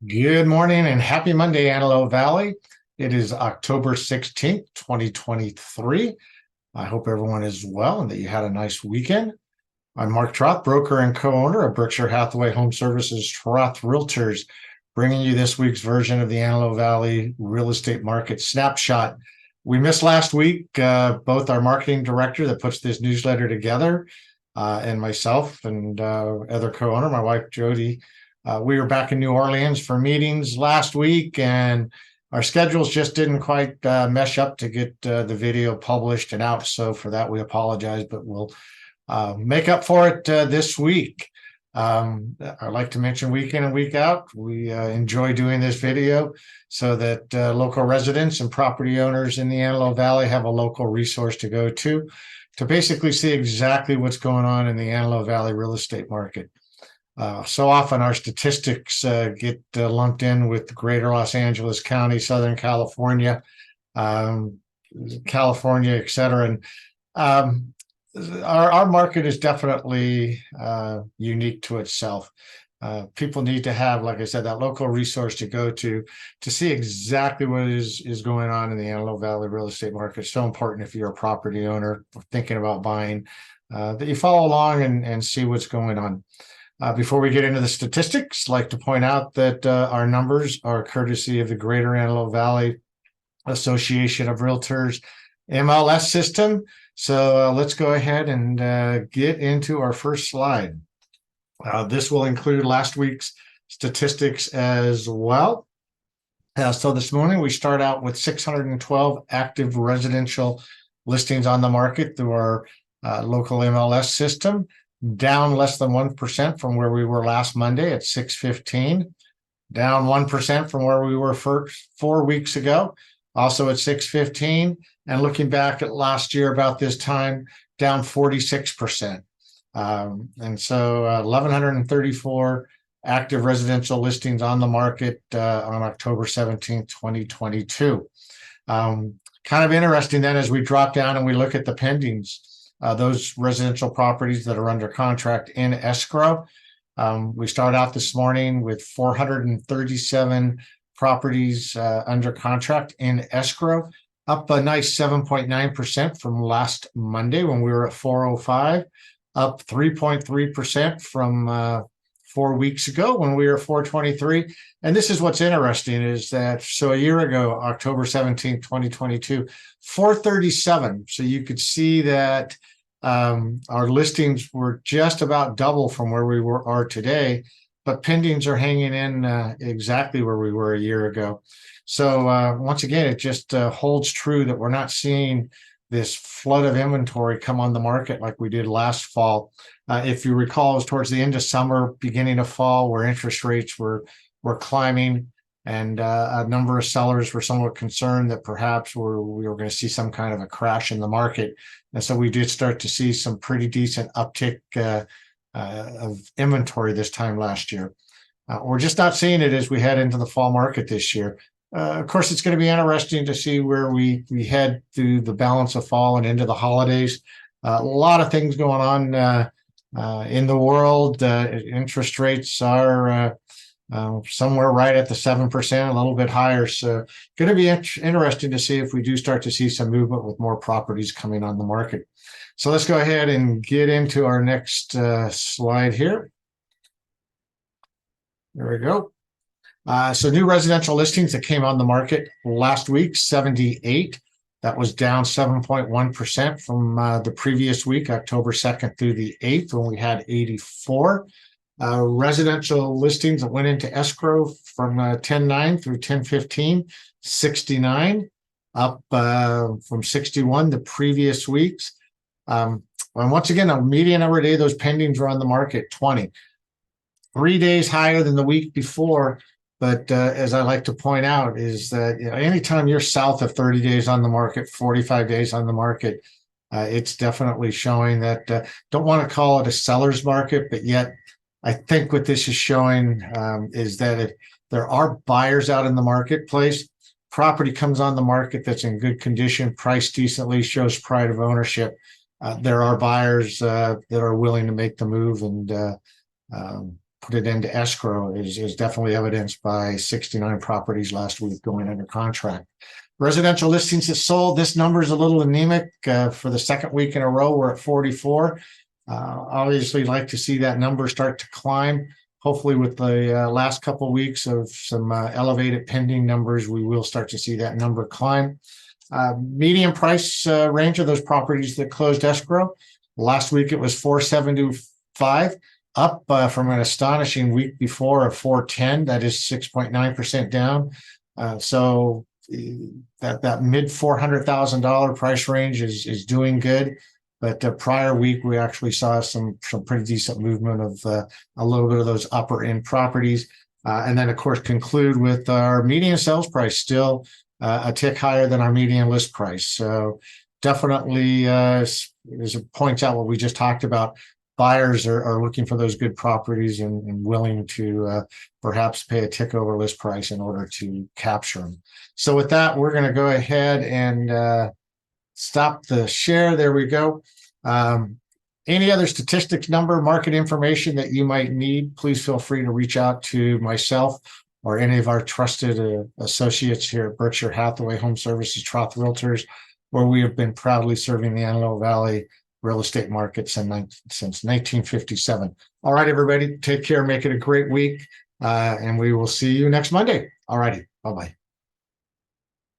Good morning and happy Monday, Antelope Valley. It is October 16th, 2023. I hope everyone is well and that you had a nice weekend. I'm Mark Troth, broker and co-owner of Berkshire Hathaway HomeServices Troth Realtors, bringing you this week's version of the Antelope Valley real estate market snapshot. We missed last week, both our marketing director that puts this newsletter together and myself and other co-owner, my wife, Jody. We were back in New Orleans for meetings last week, and our schedules just didn't quite mesh up to get the video published and out. So for that, we apologize, but we'll make up for it this week. I'd like to mention week in and week out, we enjoy doing this video so that local residents and property owners in the Antelope Valley have a local resource to go to basically see exactly what's going on in the Antelope Valley real estate market. So often our statistics get lumped in with the greater Los Angeles County, Southern California, California, et cetera. And our market is definitely unique to itself. People need to have, like I said, that local resource to go to see exactly what is going on in the Antelope Valley real estate market. It's so important if you're a property owner thinking about buying, that you follow along and see what's going on. Before we get into the statistics, I'd like to point out that our numbers are courtesy of the Greater Antelope Valley Association of Realtors MLS system. So let's go ahead and get into our first slide. This will include last week's statistics as well. So this morning we start out with 612 active residential listings on the market through our local MLS system, down less than 1% from where we were last Monday at 615, down 1% from where we were 4 weeks ago, also at 615, and looking back at last year about this time, down 46%. And so 1,134 active residential listings on the market on October 17th, 2022. Kind of interesting then as we drop down and we look at the pendings. Those residential properties that are under contract in escrow. We start out this morning with 437 properties under contract in escrow, up a nice 7.9% from last Monday when we were at 405, up 3.3% from 4 weeks ago when we were at 423. And this is what's interesting is that, so a year ago, October 17th, 2022, 437. So you could see that our listings were just about double from where we are today, but pendings are hanging in exactly where we were a year ago. So once again, it just holds true that we're not seeing this flood of inventory come on the market like we did last fall. If you recall, it was towards the end of summer, beginning of fall, where interest rates were climbing, and a number of sellers were somewhat concerned that perhaps we were going to see some kind of a crash in the market. And so we did start to see some pretty decent uptick of inventory this time last year. We're just not seeing it as we head into the fall market this year. Of course, it's going to be interesting to see where we head through the balance of fall and into the holidays. A lot of things going on in the world. Interest rates are somewhere right at the 7%, a little bit higher. So going to be interesting to see if we do start to see some movement with more properties coming on the market. So let's go ahead and get into our next slide here. There we go. So new residential listings that came on the market last week, 78. That was down 7.1% from the previous week, October 2nd through the 8th, when we had 84. Residential listings that went into escrow from 10/9 through 10/15, 69, up from 61 the previous weeks. And once again, a median every day, those pendings were on the market, 20. 3 days higher than the week before. But as I like to point out is that anytime you're south of 30 days on the market, 45 days on the market, it's definitely showing that, don't want to call it a seller's market, but yet I think what this is showing is that if there are buyers out in the marketplace, property comes on the market that's in good condition, priced decently, shows pride of ownership. There are buyers that are willing to make the move and put it into escrow is definitely evidenced by 69 properties last week going under contract. Residential listings that sold, this number is a little anemic. For the second week in a row, we're at 44. Obviously like to see that number start to climb. Hopefully with the last couple of weeks of some elevated pending numbers, we will start to see that number climb. Median price range of those properties that closed escrow. Last week it was 475, up from an astonishing week before of 410. That is 6.9% down. So that mid $400,000 price range is doing good. But prior week, we actually saw some pretty decent movement of a little bit of those upper end properties. And then, of course, conclude with our median sales price still a tick higher than our median list price. So definitely, as it points out what we just talked about, buyers are looking for those good properties and willing to perhaps pay a tick over list price in order to capture them. So with that, we're going to go ahead and stop the share. There we go. Any other statistics, number, market information that you might need, please feel free to reach out to myself or any of our trusted associates here at Berkshire Hathaway HomeServices, Troth Realtors, where we have been proudly serving the Antelope Valley real estate market since 1957. All right, everybody, take care. Make it a great week. And we will see you next Monday. All righty. Bye-bye.